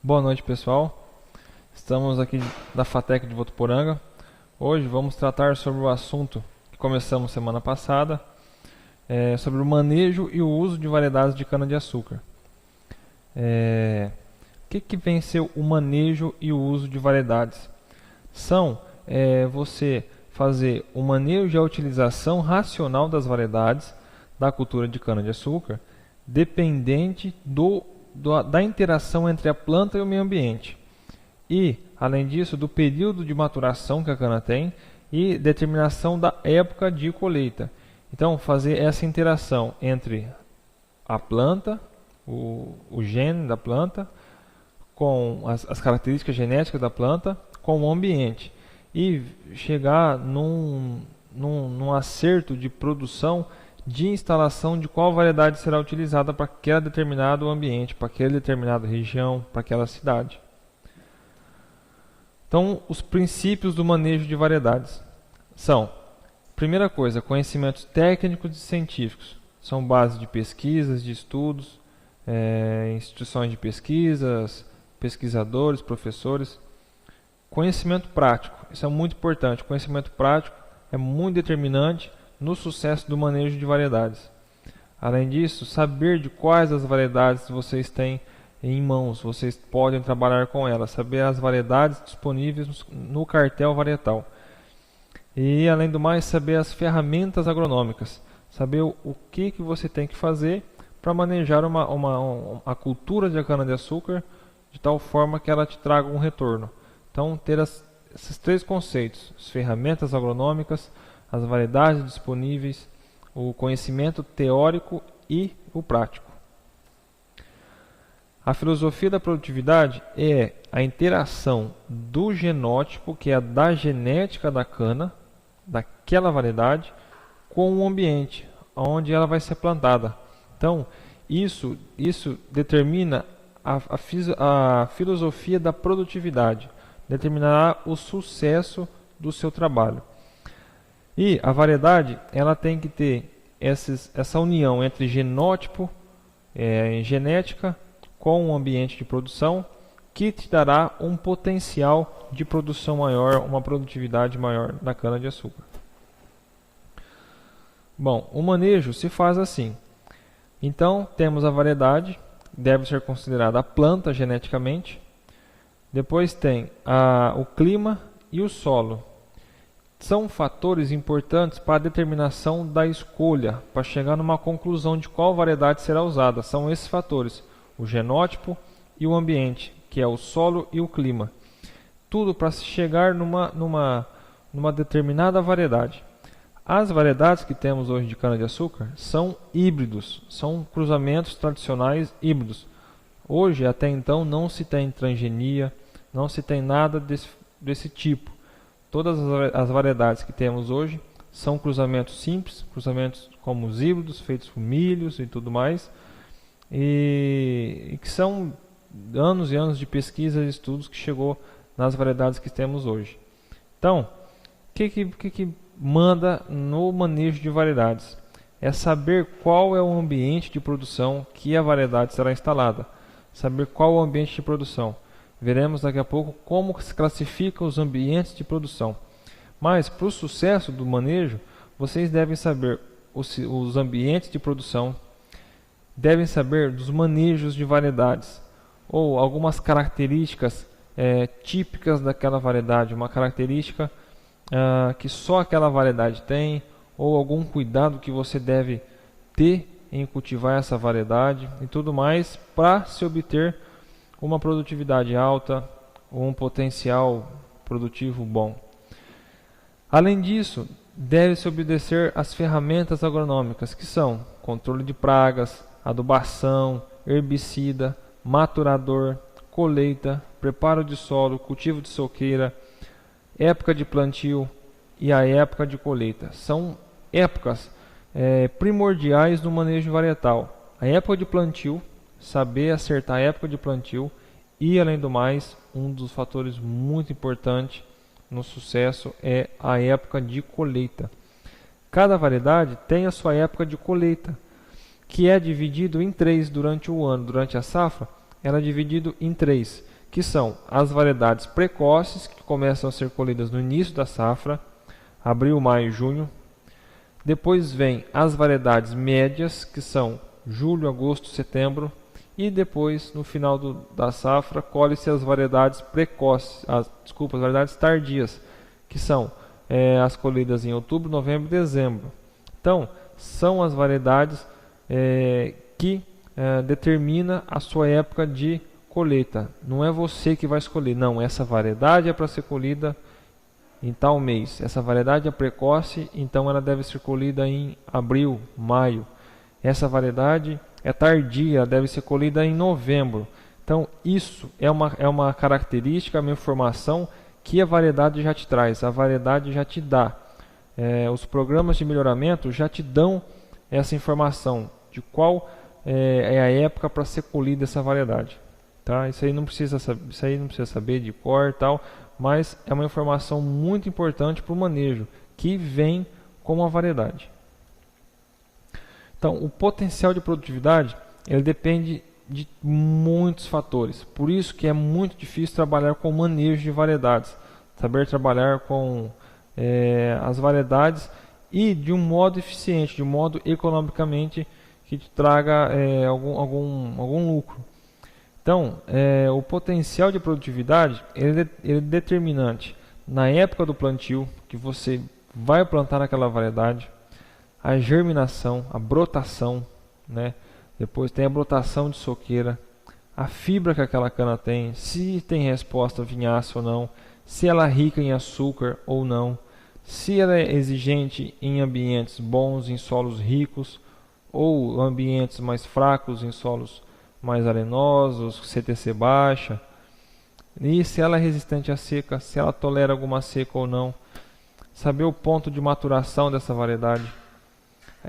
Boa noite, pessoal. Estamos aqui da FATEC de Votuporanga. Hoje vamos tratar sobre o assunto que começamos semana passada, sobre o manejo e o uso de variedades de cana-de-açúcar. O que vem ser o manejo e o uso de variedades? São você fazer o manejo e a utilização racional das variedades da cultura de cana-de-açúcar, dependente da interação entre a planta e o meio ambiente. E, além disso, do período de maturação que a cana tem e determinação da época de colheita. Então, fazer essa interação entre a planta, o gene da planta, com as características genéticas da planta, com o ambiente. E chegar num acerto de produção, de instalação de qual variedade será utilizada para aquele determinado ambiente, para aquela determinada região, para aquela cidade. Então, os princípios do manejo de variedades são, primeira coisa, conhecimentos técnicos e científicos. São base de pesquisas, de estudos, instituições de pesquisas, pesquisadores, professores. Conhecimento prático, isso é muito importante. Conhecimento prático é muito determinante no sucesso do manejo de variedades. Além disso, saber de quais as variedades vocês têm em mãos, vocês podem trabalhar com elas, saber as variedades disponíveis no cartel varietal. E, além do mais, saber as ferramentas agronômicas, saber o que você tem que fazer para manejar a cultura de cana-de-açúcar de tal forma que ela te traga um retorno. Então, ter esses três conceitos, as ferramentas agronômicas, as variedades disponíveis, o conhecimento teórico e o prático. A filosofia da produtividade é a interação do genótipo, que é da genética da cana, daquela variedade, com o ambiente onde ela vai ser plantada. Então, isso determina a filosofia da produtividade, determinará o sucesso do seu trabalho. E a variedade, ela tem que ter essa união entre genótipo, genética, com o ambiente de produção, que te dará um potencial de produção maior, uma produtividade maior da cana-de-açúcar. Bom, o manejo se faz assim. Então, temos a variedade, deve ser considerada a planta geneticamente. Depois tem o clima e o solo. São fatores importantes para a determinação da escolha, para chegar numa conclusão de qual variedade será usada. São esses fatores, o genótipo e o ambiente, que é o solo e o clima. Tudo para se chegar numa determinada variedade. As variedades que temos hoje de cana-de-açúcar são híbridos, são cruzamentos tradicionais híbridos. Hoje, até então, não se tem transgenia, não se tem nada desse tipo. Todas as variedades que temos hoje são cruzamentos simples, cruzamentos como os híbridos, feitos com milhos e tudo mais, e que são anos e anos de pesquisa e estudos que chegou nas variedades que temos hoje. Então, o que manda no manejo de variedades? É saber qual é o ambiente de produção que a variedade será instalada, saber qual é o ambiente de produção. Veremos daqui a pouco como se classificam os ambientes de produção. Mas, para o sucesso do manejo, vocês devem saber os ambientes de produção, devem saber dos manejos de variedades, ou algumas características típicas daquela variedade, uma característica que só aquela variedade tem, ou algum cuidado que você deve ter em cultivar essa variedade e tudo mais, para se obter uma produtividade alta, ou um potencial produtivo bom. Além disso, deve-se obedecer às ferramentas agronômicas, que são controle de pragas, adubação, herbicida, maturador, colheita, preparo de solo, cultivo de soqueira, época de plantio e a época de colheita. São épocas primordiais no manejo varietal. A época de plantio, saber acertar a época de plantio e, além do mais, um dos fatores muito importantes no sucesso é a época de colheita. Cada variedade tem a sua época de colheita, que é dividido em 3 durante o ano. Durante a safra, ela é dividido em 3, que são as variedades precoces, que começam a ser colhidas no início da safra, abril, maio, junho. Depois vem as variedades médias, que são julho, agosto, setembro. E depois, no final da safra, colhe-se as variedades precoces, as variedades tardias, que são as colhidas em outubro, novembro e dezembro. Então, são as variedades que determina a sua época de colheita. Não é você que vai escolher, não. Essa variedade é para ser colhida em tal mês. Essa variedade é precoce, então ela deve ser colhida em abril, maio. Essa variedade é tardia, deve ser colhida em novembro. Então, isso é uma característica, uma informação que a variedade já te traz, a variedade já te dá. Os programas de melhoramento já te dão essa informação de qual é a época para ser colhida essa variedade. Tá? Isso aí não precisa saber de cor e tal, mas é uma informação muito importante para o manejo, que vem com a variedade. Então, o potencial de produtividade ele depende de muitos fatores. Por isso que é muito difícil trabalhar com manejo de variedades. Saber trabalhar com as variedades e de um modo eficiente, de um modo economicamente que te traga algum lucro. Então, o potencial de produtividade ele é determinante na época do plantio, que você vai plantar aquela variedade, a germinação, a brotação, né? Depois tem a brotação de soqueira, a fibra que aquela cana tem, se tem resposta vinhaça ou não, se ela é rica em açúcar ou não, se ela é exigente em ambientes bons, em solos ricos, ou ambientes mais fracos, em solos mais arenosos, CTC baixa, e se ela é resistente à seca, se ela tolera alguma seca ou não, saber o ponto de maturação dessa variedade,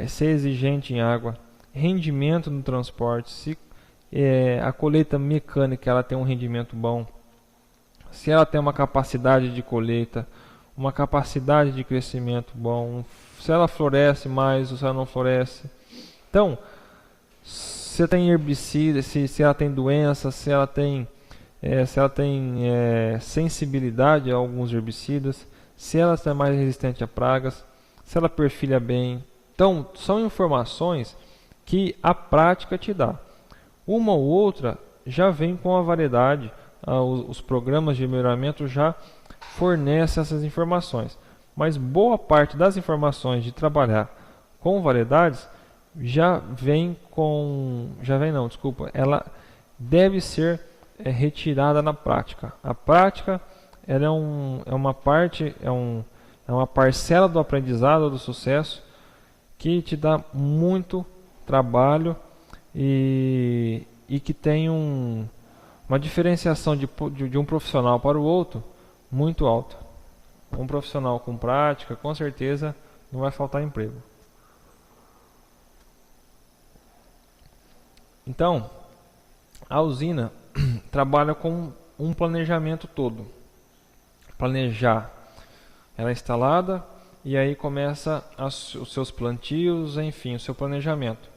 ser exigente em água, rendimento no transporte, se a colheita mecânica ela tem um rendimento bom, se ela tem uma capacidade de colheita, uma capacidade de crescimento bom, se ela floresce mais ou se ela não floresce. Então, se tem herbicida, se ela tem doença, se ela tem sensibilidade a alguns herbicidas, se ela é mais resistente a pragas, se ela perfilha bem. Então, são informações que a prática te dá. Uma ou outra já vem com a variedade, os programas de melhoramento já fornecem essas informações. Mas boa parte das informações de trabalhar com variedades ela deve ser retirada na prática. A prática ela é uma parcela do aprendizado, do sucesso, que te dá muito trabalho e que tem uma diferenciação de um profissional para o outro muito alta. Um profissional com prática, com certeza, não vai faltar emprego. Então, a usina trabalha com um planejamento todo. Planejar. Ela é instalada e aí começa os seus plantios, enfim, o seu planejamento.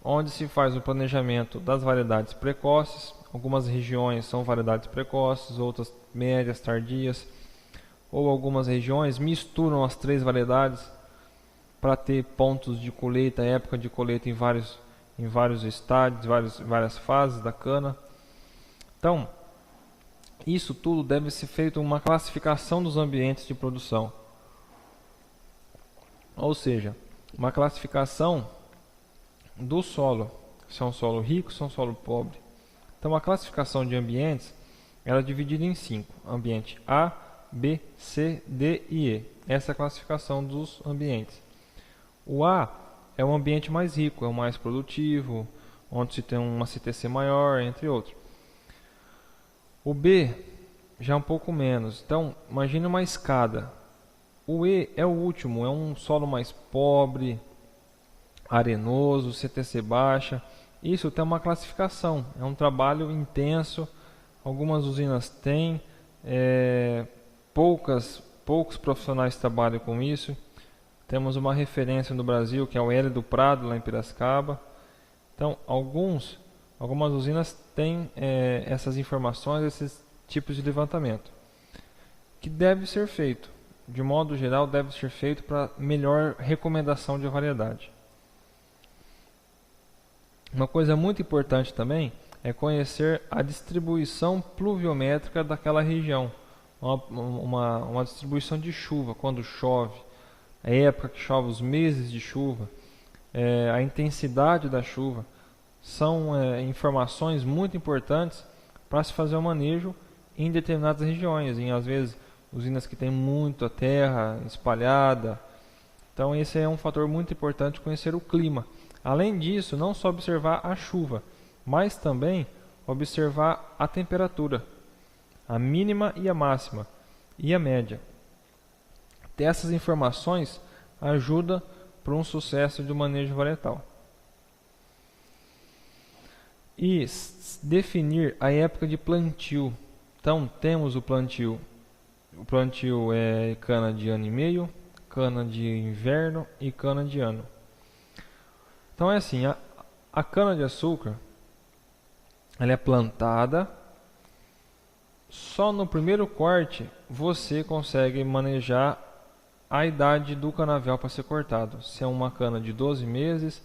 Onde se faz o planejamento das variedades precoces. Algumas regiões são variedades precoces, outras médias, tardias. Ou algumas regiões misturam as 3 variedades para ter pontos de colheita, época de colheita em vários estádios, várias fases da cana. Então, isso tudo deve ser feito uma classificação dos ambientes de produção. Ou seja, uma classificação do solo, se é um solo rico, se é um solo pobre. Então, a classificação de ambientes ela é dividida em 5. Ambiente A, B, C, D e E. Essa é a classificação dos ambientes. O A é o ambiente mais rico, é o mais produtivo, onde se tem uma CTC maior, entre outros. O B já é um pouco menos. Então, imagine uma escada. O E é o último, é um solo mais pobre, arenoso, CTC baixa. Isso tem uma classificação, é um trabalho intenso. Algumas usinas têm, poucos profissionais trabalham com isso. Temos uma referência no Brasil que é o Hélio do Prado, lá em Piracicaba. Então, algumas usinas têm essas informações, esses tipos de levantamento, que deve ser feito. De modo geral, deve ser feito para melhor recomendação de variedade. Uma coisa muito importante também é conhecer a distribuição pluviométrica daquela região, uma distribuição de chuva, quando chove, a época que chove, os meses de chuva, a intensidade da chuva, são informações muito importantes para se fazer o manejo em determinadas regiões, às vezes usinas que têm muita terra espalhada. Então esse é um fator muito importante, conhecer o clima. Além disso, não só observar a chuva, mas também observar a temperatura, a mínima e a máxima, e a média. Ter essas informações ajuda para um sucesso do manejo varietal. E definir a época de plantio. Então temos o plantio é cana de ano e meio, cana de inverno e cana de ano. Então é assim, a cana de açúcar, ela é plantada, só no primeiro corte você consegue manejar a idade do canavial para ser cortado. Se é uma cana de 12 meses,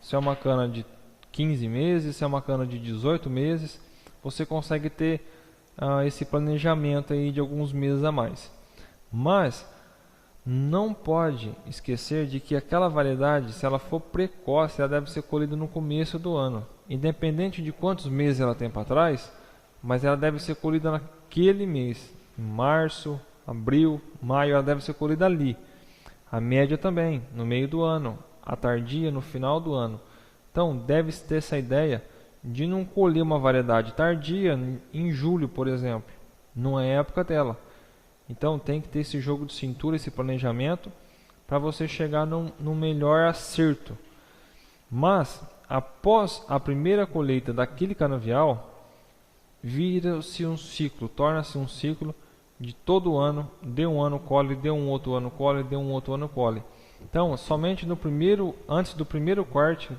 se é uma cana de 15 meses, se é uma cana de 18 meses, você consegue ter esse planejamento aí de alguns meses a mais. Mas não pode esquecer de que aquela variedade, se ela for precoce, ela deve ser colhida no começo do ano. Independente de quantos meses ela tem para trás, mas ela deve ser colhida naquele mês. Em março, abril, maio, ela deve ser colhida ali. A média também, no meio do ano. A tardia, no final do ano. Então, deve-se ter essa ideia de não colher uma variedade tardia em julho, por exemplo. Não é época dela. Então tem que ter esse jogo de cintura, esse planejamento, para você chegar no melhor acerto. Mas, após a primeira colheita daquele canavial, vira-se um ciclo, torna-se um ciclo de todo ano, de um ano colhe, de um outro ano colhe, de um outro ano colhe. Então, somente antes do primeiro corte,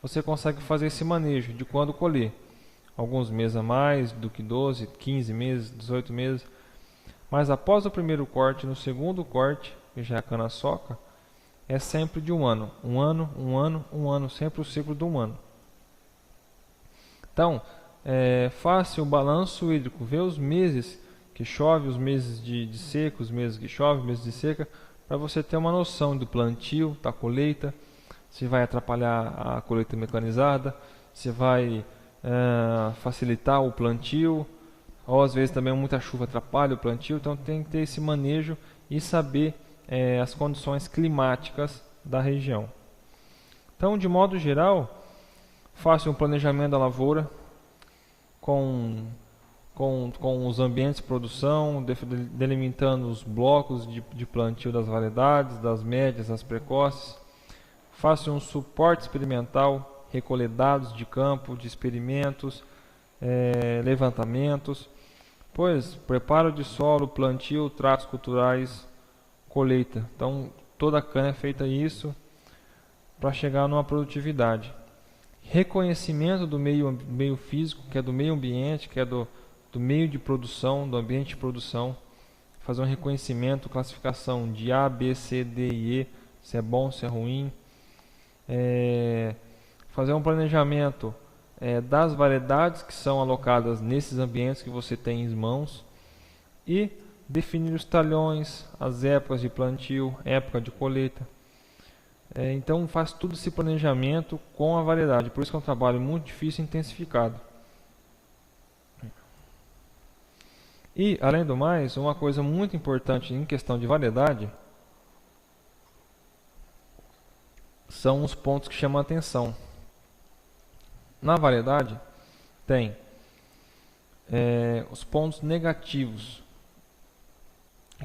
você consegue fazer esse manejo de quando colher. Alguns meses a mais do que 12, 15 meses, 18 meses. Mas após o primeiro corte, no segundo corte, que já é a cana-soca, é sempre de um ano. Um ano, sempre o ciclo de um ano. Então, faça o balanço hídrico, vê os meses que chove, os meses de seca, os meses que chove, os meses de seca, para você ter uma noção do plantio, da colheita, se vai atrapalhar a colheita mecanizada, se vai facilitar o plantio, ou às vezes também muita chuva atrapalha o plantio. Então tem que ter esse manejo e saber as condições climáticas da região. Então, de modo geral, faça um planejamento da lavoura com os ambientes de produção, delimitando os blocos de plantio das variedades, das médias, das precoces. Faça um suporte experimental, recolher dados de campo, de experimentos, levantamentos, pois preparo de solo, plantio, tratos culturais, colheita. Então toda a cana é feita isso para chegar numa produtividade. Reconhecimento do meio físico, que é do meio ambiente, que é do meio de produção, do ambiente de produção. Fazer um reconhecimento, classificação de A, B, C, D e E, se é bom, se é ruim. Fazer um planejamento das variedades que são alocadas nesses ambientes que você tem em mãos e definir os talhões, as épocas de plantio, época de colheita. Então faz tudo esse planejamento com a variedade, por isso que é um trabalho muito difícil e intensificado. E, além do mais, uma coisa muito importante em questão de variedade são os pontos que chamam a atenção. Na variedade, tem os pontos negativos,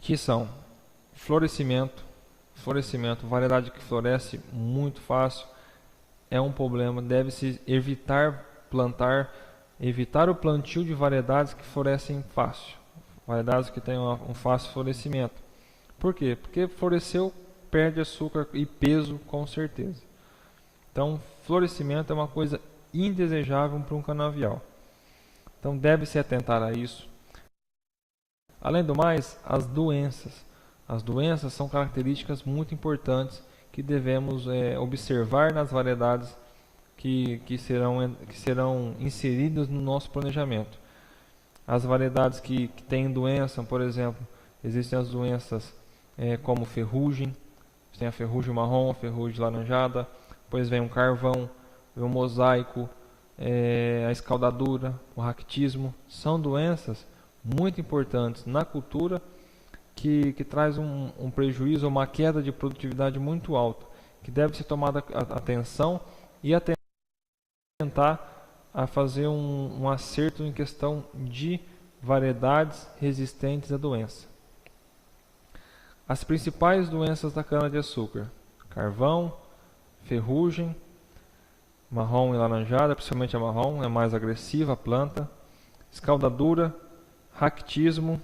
que são florescimento, Florescimento, variedade que floresce muito fácil, é um problema. Deve-se evitar o plantio de variedades que florescem fácil, variedades que tenham um fácil florescimento. Por quê? Porque floresceu, perde açúcar e peso com certeza. Então, florescimento é uma coisa indesejável para um canavial. Então, deve-se atentar a isso. Além do mais, as doenças. As doenças são características muito importantes que devemos observar nas variedades que serão inseridas no nosso planejamento. As variedades que têm doença, por exemplo, existem as doenças como ferrugem, tem a ferrugem marrom, a ferrugem laranjada, depois vem o carvão, vem o mosaico, a escaldadura, o ractismo. São doenças muito importantes na cultura que traz um prejuízo, uma queda de produtividade muito alta, que deve ser tomada atenção e tentar a fazer um acerto em questão de variedades resistentes à doença. As principais doenças da cana-de-açúcar: carvão, ferrugem, marrom e laranjada, principalmente a marrom, é mais agressiva a planta, escaldadura, ractismo,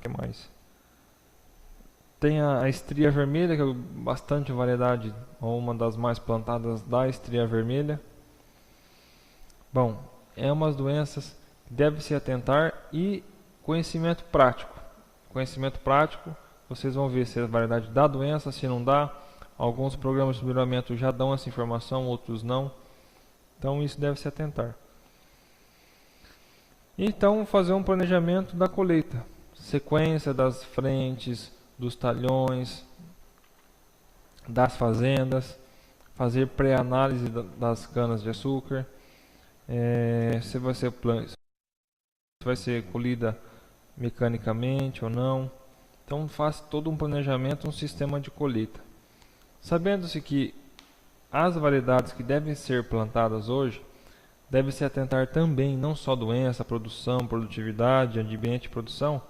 que mais? Tem a estria vermelha, que é bastante variedade, ou uma das mais plantadas da estria vermelha. Bom, é umas doenças que deve se atentar. E conhecimento prático. Conhecimento prático, vocês vão ver se a variedade dá doença, se não dá. Alguns programas de melhoramento já dão essa informação, outros não. Então isso deve se atentar. Então, fazer um planejamento da colheita, sequência das frentes, dos talhões, das fazendas, fazer pré-análise das canas de açúcar, se vai ser colhida mecanicamente ou não. Então, faz todo um planejamento, um sistema de colheita. Sabendo-se que as variedades que devem ser plantadas hoje, deve-se atentar também não só doença, produção, produtividade, ambiente de produção,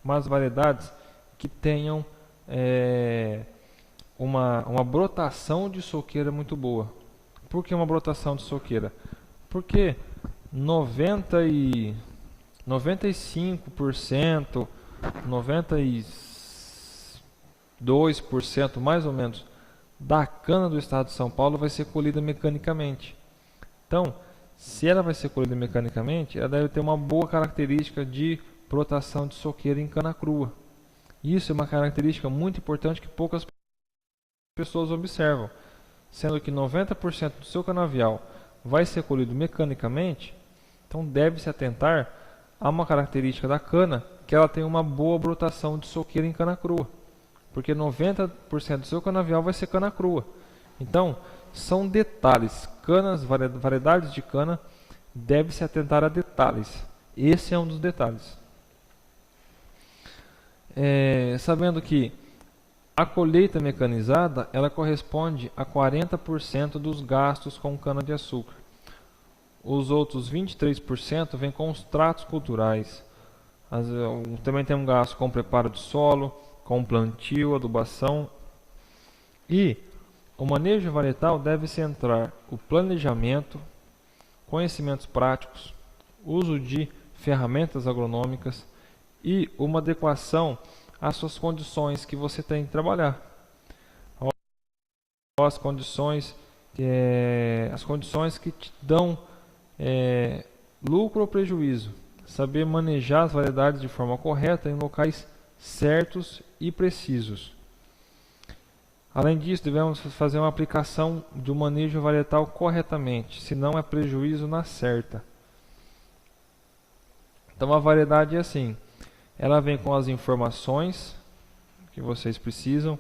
mas variedades que tenham uma brotação de soqueira muito boa. Por que uma brotação de soqueira? Porque 95%, 92% mais ou menos da cana do estado de São Paulo vai ser colhida mecanicamente. Então, se ela vai ser colhida mecanicamente, ela deve ter uma boa característica de brotação de soqueira em cana crua. Isso é uma característica muito importante que poucas pessoas observam. Sendo que 90% do seu canavial vai ser colhido mecanicamente, então deve-se atentar a uma característica da cana, que ela tem uma boa brotação de soqueira em cana crua. Porque 90% do seu canavial vai ser cana crua. Então, são detalhes. Variedades de cana, deve-se atentar a detalhes. Esse é um dos detalhes. Sabendo que a colheita mecanizada, ela corresponde a 40% dos gastos com cana-de-açúcar. Os outros 23% vêm com os tratos culturais. Também tem um gasto com preparo de solo, com plantio, adubação. E o manejo varietal deve centrar o planejamento, conhecimentos práticos, uso de ferramentas agronômicas e uma adequação às suas condições que você tem que trabalhar. As condições que te dão lucro ou prejuízo. Saber manejar as variedades de forma correta em locais certos e precisos. Além disso, devemos fazer uma aplicação de um manejo varietal corretamente, senão é prejuízo na certa. Então a variedade é assim, ela vem com as informações que vocês precisam,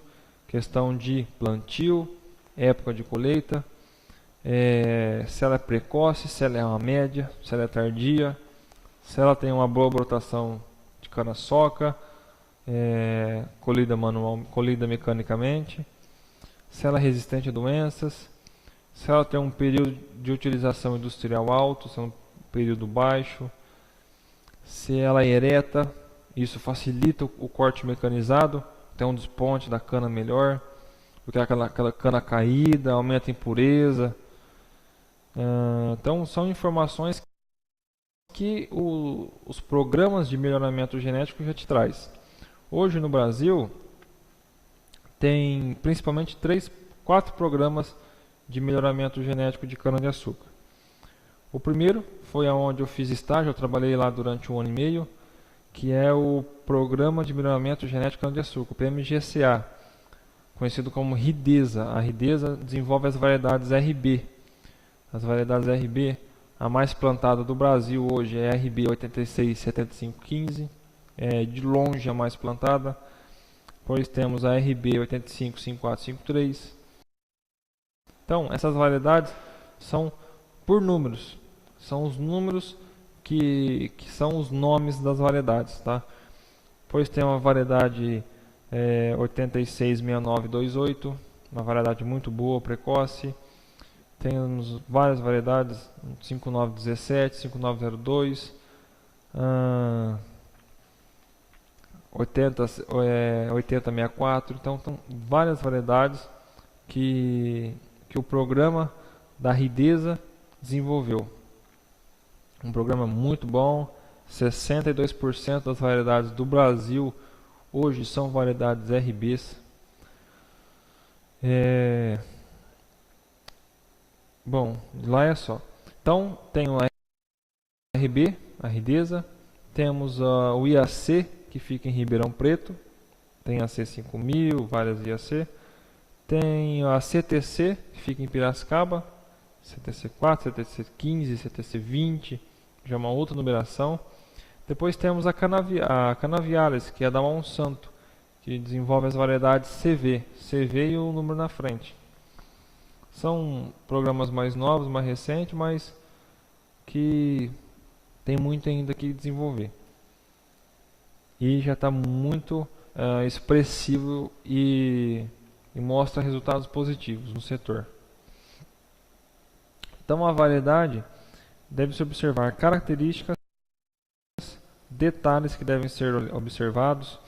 questão de plantio, época de colheita, se ela é precoce, se ela é uma média, se ela é tardia, se ela tem uma boa brotação de cana-soca, colhida mecanicamente, se ela é resistente a doenças, se ela tem um período de utilização industrial alto, se é um período baixo, se ela é ereta, isso facilita o corte mecanizado, tem um desponte da cana melhor, porque aquela cana caída, aumenta a impureza. Então são informações que os programas de melhoramento genético já te traz. Hoje no Brasil tem principalmente 4 programas de melhoramento genético de cana-de-açúcar. O primeiro foi aonde eu fiz estágio, eu trabalhei lá durante 1 ano e meio, que é o Programa de Melhoramento Genético de Cana-de-Açúcar, o PMGCA, conhecido como Ridesa. A Ridesa desenvolve as variedades RB. As variedades RB, a mais plantada do Brasil hoje é a RB 867515, é de longe a mais plantada. Depois temos a RB 855453. Então, essas variedades são por números. São os números que são os nomes das variedades, tá? Depois tem uma variedade 866928, uma variedade muito boa, precoce. Temos várias variedades, 5917, 5902, 8064. Então, são várias variedades que o programa da Ridesa desenvolveu. Um programa muito bom. 62% das variedades do Brasil hoje são variedades RBs. Bom, lá é só. Então, tem o RB, a Ridesa. Temos o IAC, que fica em Ribeirão Preto. Tem a C5000, várias IAC. Tem a CTC, que fica em Piracicaba. CTC4, CTC15, CTC20, já é uma outra numeração. Depois temos a Canaviales, que é da Monsanto, que desenvolve as variedades CV e o número na frente. São programas mais novos, mais recentes, mas que tem muito ainda que desenvolver. E já está muito expressivo e mostra resultados positivos no setor. Então a variedade deve-se observar características, detalhes que devem ser observados,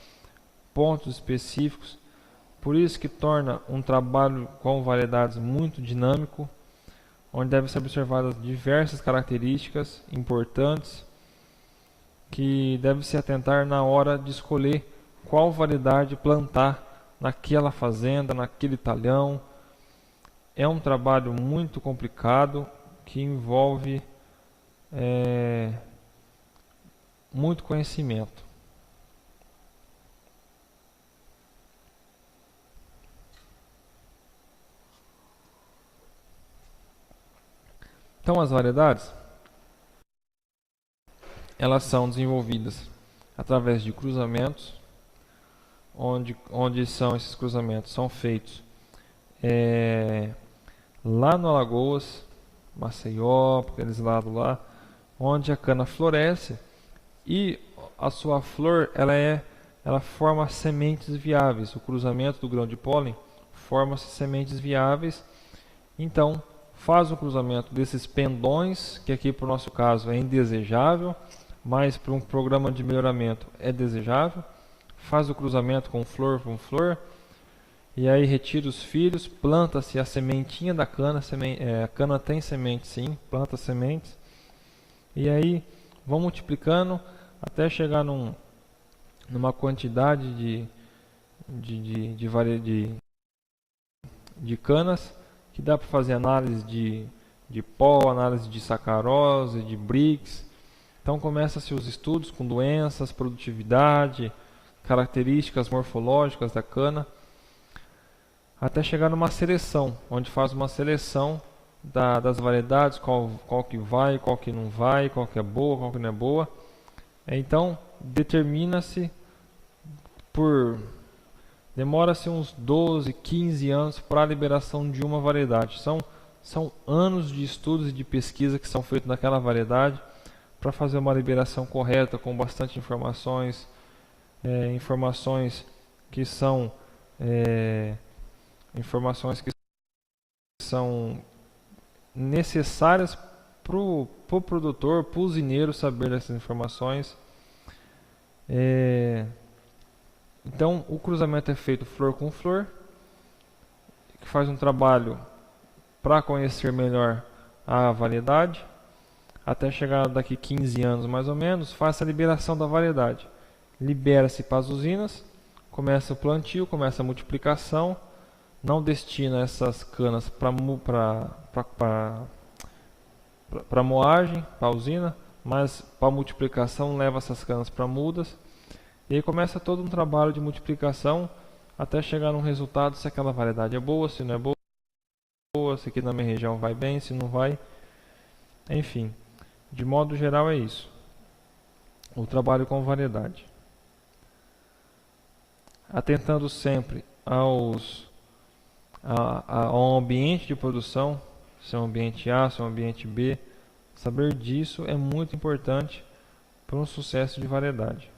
pontos específicos. Por isso que torna um trabalho com variedades muito dinâmico, onde devem ser observadas diversas características importantes que deve se atentar na hora de escolher qual variedade plantar naquela fazenda, naquele talhão. É um trabalho muito complicado que envolve muito conhecimento. Então as variedades, elas são desenvolvidas através de cruzamentos, onde são esses cruzamentos são feitos lá no Alagoas, Maceió, aqueles lados lá, onde a cana floresce e a sua flor ela forma sementes viáveis. O cruzamento do grão de pólen forma sementes viáveis. Então faz o cruzamento desses pendões, que aqui para o nosso caso é indesejável, mas para um programa de melhoramento é desejável. Faz o cruzamento com flor, e aí retira os filhos, planta-se a sementinha da cana. A cana tem semente sim, planta sementes, e aí vão multiplicando até chegar numa quantidade de canas que dá para fazer análise de pó, análise de sacarose, de Brix. Então começa-se os estudos com doenças, produtividade, características morfológicas da cana, até chegar numa seleção, onde faz uma seleção das variedades, qual que vai, qual que não vai, qual que é boa, qual que não é boa. Então determina-se demora-se uns 12, 15 anos para a liberação de uma variedade. São anos de estudos e de pesquisa que são feitos naquela variedade para fazer uma liberação correta, com bastante informações, informações que são necessárias para o produtor, para o usineiro saber dessas informações. Então o cruzamento é feito flor com flor, que faz um trabalho para conhecer melhor a variedade, até chegar daqui 15 anos mais ou menos, faz a liberação da variedade. Libera-se para as usinas, começa o plantio, começa a multiplicação, não destina essas canas para moagem, para a usina, mas para multiplicação leva essas canas para mudas, e aí começa todo um trabalho de multiplicação até chegar num resultado, se aquela variedade é boa, se não é boa, se aqui na minha região vai bem, se não vai, enfim, de modo geral é isso, o trabalho com variedade. Atentando sempre ao ambiente de produção, se é um ambiente A, se é um ambiente B, saber disso é muito importante para um sucesso de variedade.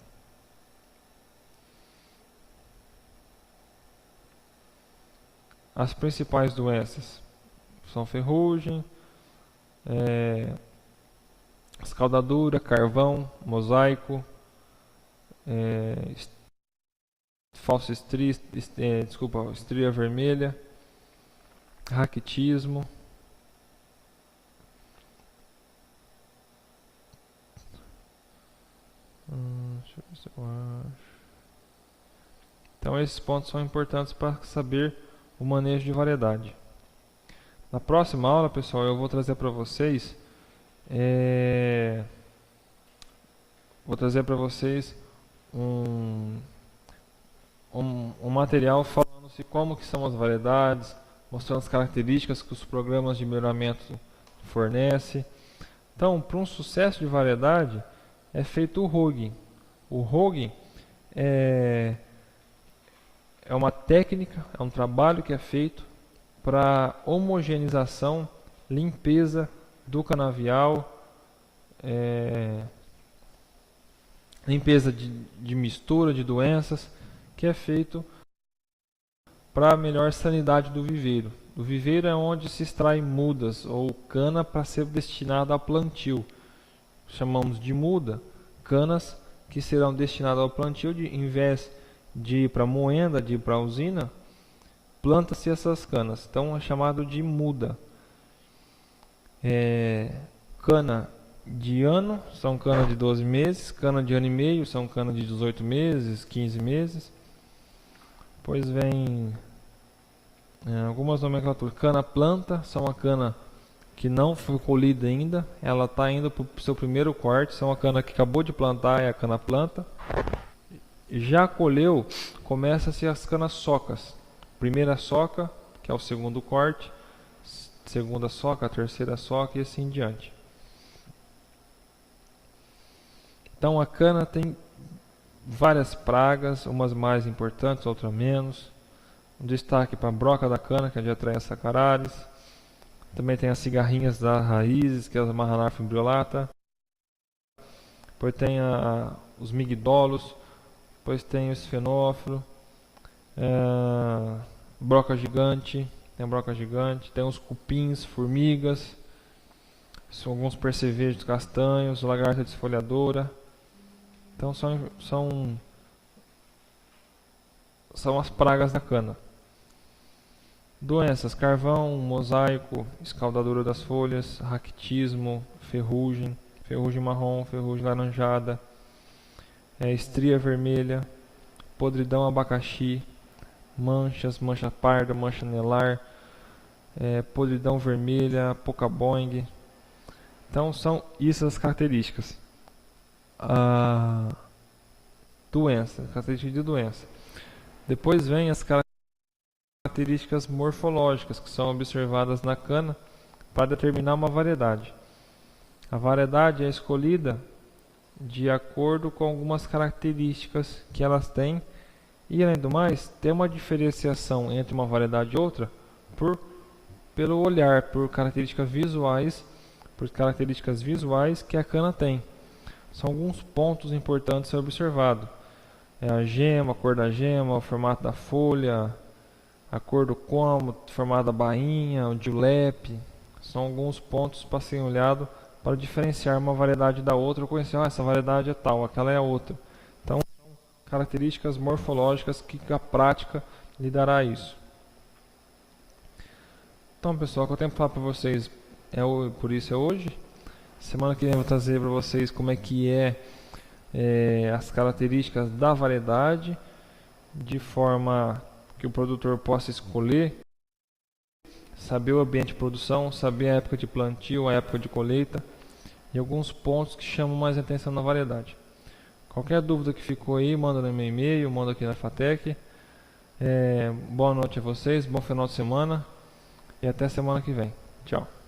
As principais doenças são ferrugem, escaldadura, carvão, mosaico, falsa estria, estria vermelha, raquitismo, deixa eu ver se eu acho. Então esses pontos são importantes para saber o manejo de variedade. Na próxima aula, pessoal, eu vou trazer para vocês um material falando-se como que são as variedades, mostrando as características que os programas de melhoramento fornecem. Então, para um sucesso de variedade, é feito o hogging. O hogging é uma técnica, é um trabalho que é feito para homogeneização, limpeza do canavial, limpeza de mistura de doenças, que é feito para a melhor sanidade do viveiro. O viveiro é onde se extrai mudas ou cana para ser destinada a plantio. Chamamos de muda, canas que serão destinadas ao plantio, em vez de ir para moenda, de ir para a usina, planta-se essas canas. Então é chamado de muda. Cana de ano são cana de 12 meses, cana de ano e meio são cana de 18 meses, 15 meses. Depois vem algumas nomenclaturas. Cana planta, são uma cana que não foi colhida ainda, ela está indo para o seu primeiro corte, são uma cana que acabou de plantar, é a cana planta. Já colheu, começa-se as canas socas. Primeira soca, que é o segundo corte, segunda soca, a terceira soca e assim em diante. Então a cana tem várias pragas, umas mais importantes, outras menos. Um destaque para a broca da cana, que é de Atraia sacararis. Também tem as cigarrinhas das raízes, que é a Mahanar fimbriolata. Depois tem os migdolos. Depois tem o esfenófilo. Broca gigante. Tem a broca gigante. Tem os cupins, formigas. São alguns percevejos castanhos, lagarta desfolhadora. Então são as pragas da cana. Doenças: carvão, mosaico, escaldadura das folhas, raquitismo, ferrugem, ferrugem marrom, ferrugem laranjada, estria vermelha, podridão abacaxi, manchas, mancha parda, mancha anelar, podridão vermelha, pocaboing. Então são essas as características. Características de doença. Depois vem as características morfológicas que são observadas na cana para determinar uma variedade. A variedade é escolhida de acordo com algumas características que elas têm e, além do mais, tem uma diferenciação entre uma variedade e outra pelo olhar, por características visuais que a cana tem. São alguns pontos importantes a ser observado. A gema, a cor da gema, o formato da folha, a cor do como, o formato da bainha, o julepe. São alguns pontos para serem olhados para diferenciar uma variedade da outra, ou conhecer, essa variedade é tal, aquela é a outra. Então, características morfológicas que a prática lhe dará isso. Então, pessoal, o que eu tenho para falar para vocês por isso é hoje. Semana que vem eu vou trazer para vocês como é que as características da variedade, de forma que o produtor possa escolher, saber o ambiente de produção, saber a época de plantio, a época de colheita e alguns pontos que chamam mais atenção na variedade. Qualquer dúvida que ficou aí, manda no meu e-mail, manda aqui na FATEC. Boa noite a vocês, bom final de semana e até semana que vem. Tchau.